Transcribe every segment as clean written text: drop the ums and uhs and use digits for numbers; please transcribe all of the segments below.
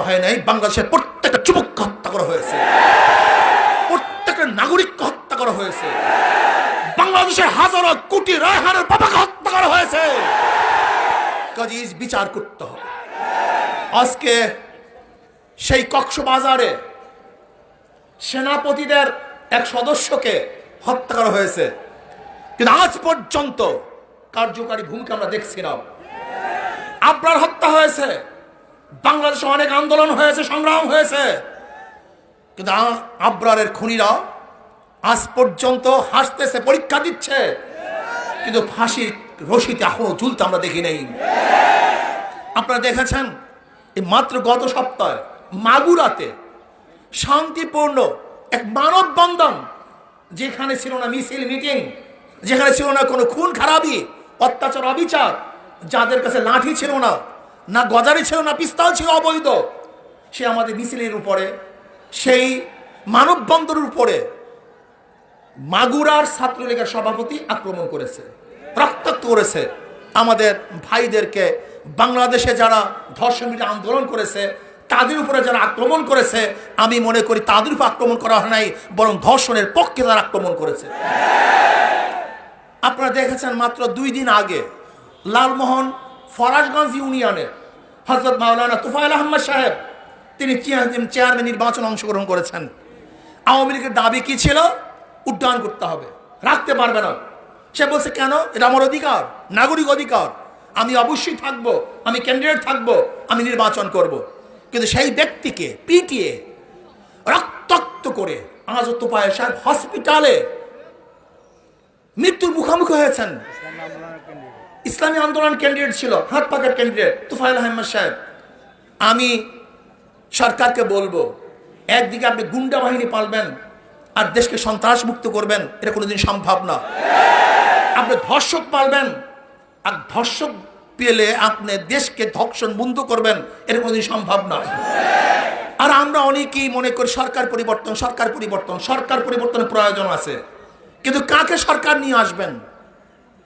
হয় নাই, বাংলাদেশের প্রত্যেকটা যুবককে হত্যা করা হয়েছে, প্রত্যেকটা নাগরিককে হত্যা করা হয়েছে, বাংলাদেশের হাজারো কোটি রায়হানের বাবাকে হত্যা করা হয়েছে। কাজেই বিচার করতে হবে। আজকে সেই কক্সবাজারে সেনাপতিদের এক সদস্যকে হত্যা করা হয়েছে, কিন্তু আজ পর্যন্ত কার্যকারী ভূমিকা আমরা দেখছি না। আবরার হত্যা হয়েছে, বাংলাদেশে অনেক আন্দোলন হয়েছে, সংগ্রাম হয়েছে, কিন্তু আবরারের খুনিরা আজ পর্যন্ত হাসতেছে, পরীক্ষা দিচ্ছে, কিন্তু ফাঁসির রশিতে এখনো ঝুলতে আমরা দেখি নেই। আপনারা দেখেছেন এই মাত্র গত সপ্তাহে মাগুরাতে শান্তিপূর্ণ এক মানববন্ধন, যেখানে ছিল না মিছিল মিটিং, যেখানে ছিল না কোনো খুন খারাপি, অত্যাচার, অবিচার, যাদের কাছে লাঠি ছিল না, না গজারি ছিল না, পিস্তল ছিল অবৈধ, সে আমাদের মিছিলের উপরে, সেই মানববন্ধনের উপরে মাগুরার ছাত্রলীগের সভাপতি আক্রমণ করেছে, রক্তাক্ত করেছে আমাদের ভাইদেরকে। বাংলাদেশে যারা ধর্ষণ বিরোধী আন্দোলন করেছে তাদের উপরে যারা আক্রমণ করেছে, আমি মনে করি তাদের উপর আক্রমণ করা হয় নাই, বরং ধর্ষণের পক্ষে তারা আক্রমণ করেছে। আপনারা দেখেছেন মাত্র 2 দিন আগে লালমোহন ফরাজগঞ্জ ইউনিয়নের হযরত মাওলানা তুফাইল আহমদ সাহেব, তিনি চেয়ারম্যান নির্বাচনে অংশগ্রহণ করেছেন। আওয়ামী লীগের দাবি কি ছিল? উড্ডয়ন করতে হবে, রাখতে পারবে না। সে বলছে কেন? এটা আমার অধিকার, নাগরিক অধিকার, আমি অবশ্যই থাকবো, আমি ক্যান্ডিডেট থাকবো, আমি নির্বাচন করব। কিন্তু সেই ব্যক্তিকে পিটিয়ে রক্তাক্ত করে আজ তুফাইল সাহেব হসপিটালে মৃত্যুর মুখোমুখি হয়েছেন। ইসলামী আন্দোলন ক্যান্ডিডেট ছিল, হাত পাকের ক্যান্ডিডেট তুফাইল আহমদ সাহেব। আমি সরকারকে বলবো, একদিকে আপনি গুন্ডা বাহিনী পালবেন আর দেশকে সন্ত্রাস মুক্ত করবেন, এটা কোনোদিন সম্ভব না। আপনি ধর্ষক পালবেন আর ধর্ষক পেলে আপনি দেশকে ধর্ষণ বন্ধ করবেন, এটা কোনোদিন সম্ভব না। আর আমরা অনেকেই মনে করি সরকার পরিবর্তন, সরকার পরিবর্তন, সরকার পরিবর্তনের প্রয়োজন আছে, কিন্তু কাকে সরকার নিয়ে আসবেন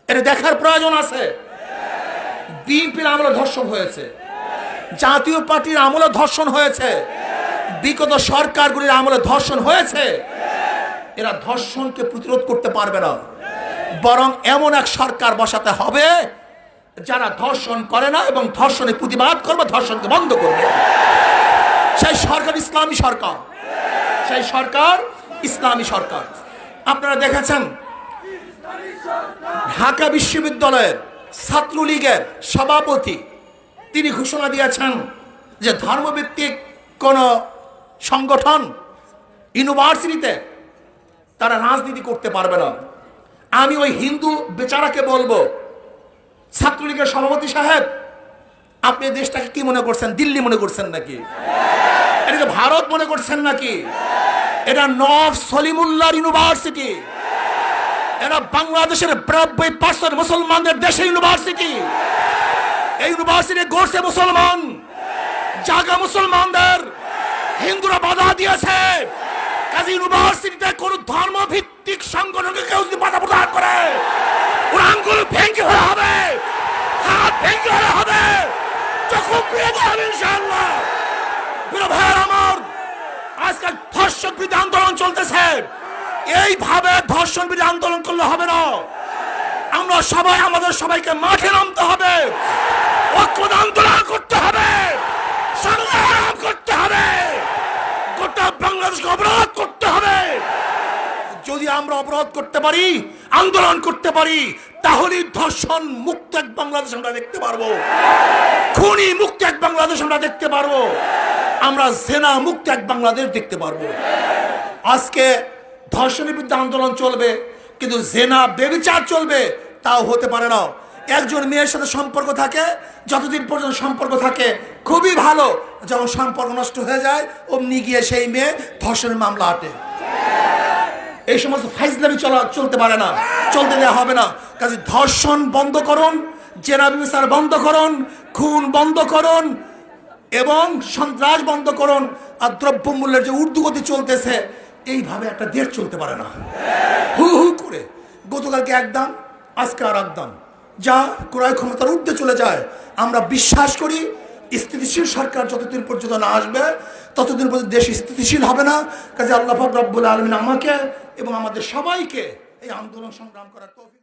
এটা দেখার প্রয়োজন আছে। বিএনপির আমলে ধর্ষণ হয়েছে, জাতীয় পার্টির আমলে ধর্ষণ হয়েছে, বিগত সরকারগুলির আমলে ধর্ষণ হয়েছে। এরা ধর্ষণকে প্রতিরোধ করতে পারবে না, বরং এমন এক সরকার বসাতে হবে যারা ধর্ষণ করে না এবং ধর্ষণের প্রতিবাদ করবে, ধর্ষণকে বন্ধ করবে। সেই সরকার ইসলামী সরকার, সেই সরকার ইসলামী সরকার। আপনারা দেখেছেন ঢাকা বিশ্ববিদ্যালয়ের ছাত্রলীগের সভাপতি তিনি ঘোষণা দিয়েছেন যে ধর্মভিত্তিক কোন সংগঠন ইউনিভার্সিটিতে তারা রাজনীতি করতে পারবে না। আমি ওই হিন্দু বেচারাকে বলবো, ছাত্রলীগের সভাপতি সাহেব, আপনি দেশটাকে কি মনে করছেন? দিল্লি মনে করছেন নাকি? এটাকে ভারত মনে করছেন নাকি? এটা নওয়াব সলিমুল্লাহর ইউনিভার্সিটি, এটা বাংলাদেশের 92% মুসলমানদের দেশের ইউনিভার্সিটি। এই ইউনিভার্সিটি গড়ছে মুসলমান, জায়গা মুসলমানদের, হিন্দুরা বাধা দিয়েছে। কাজে ইউনিভার্সিটিতে কোন ধর্মভিত্তিক সংগঠনকে কেউ যদি বাধা প্রদান করে, ওর আঙ্গুল ভেঙে হয়ে হবে, হাত ভেঙে হয়ে হবে, চক্ষু পুড়ে যাবে ইনশাআল্লাহ। প্রিয় ভাইয়ের আমার, আজকাল ধর্ষণ বিরোধী আন্দোলন চলতেছে, এইভাবে ধর্ষণ বিরোধী আন্দোলন করলে হবে না। আমরা সবাই আমাদের সবাইকে মাঠে নামতে হবে, ঐক্যবদ্ধ আন্দোলন করতে হবে, সংগ্রাম করতে হবে, গোটা বাংলাদেশকে অবরোধ করতে হবে। যদি আমরা অবরোধ করতে পারি, আন্দোলন করতে পারি, তাহলে ধর্ষণ মুক্ত এক বাংলাদেশ আমরা দেখতে পারবো, খুনি মুক্ত এক বাংলাদেশ আমরা দেখতে পারবো, আমরা জেনা মুক্ত এক বাংলাদেশ দেখতে পারবো। আজকে ধর্ষণের বিরুদ্ধে আন্দোলন চলবে, কিন্তু জেনা বেবিচার চলবে, তাও হতে পারে না। একজন মেয়ের সাথে সম্পর্ক থাকে, যতদিন পর্যন্ত সম্পর্ক থাকে খুবই ভালো, যখন সম্পর্ক নষ্ট হয়ে যায় অমনি গিয়ে সেই মেয়ে ধর্ষণের মামলা আটে। এই সমস্ত ফাইজলামি চলতে পারে না, চলতে দেওয়া হবে না। কাজে ধর্ষণ বন্ধ করুন, জেনা বেবিচার বন্ধ করুন, খুন বন্ধ করুন এবং সন্ত্রাস বন্ধ করুন। আর দ্রব্যমূল্যের যে ঊর্ধ্বগতি চলতেছে, এইভাবে একটা দেশ চলতে পারে না। হু হু করে গতকালকে এক দাম, আজকে আর এক দাম, যা ক্রয় ক্ষমতার ঊর্ধ্বে চলে যায়। আমরা বিশ্বাস করি স্থিতিশীল সরকার যতদিন পর্যন্ত না আসবে ততদিন পর্যন্ত দেশ স্থিতিশীল হবে না। কাজে আল্লাহ পাক রব্বুল আলামিন আমাকে এবং আমাদের সবাইকে এই আন্দোলন সংগ্রাম করার তৌফিক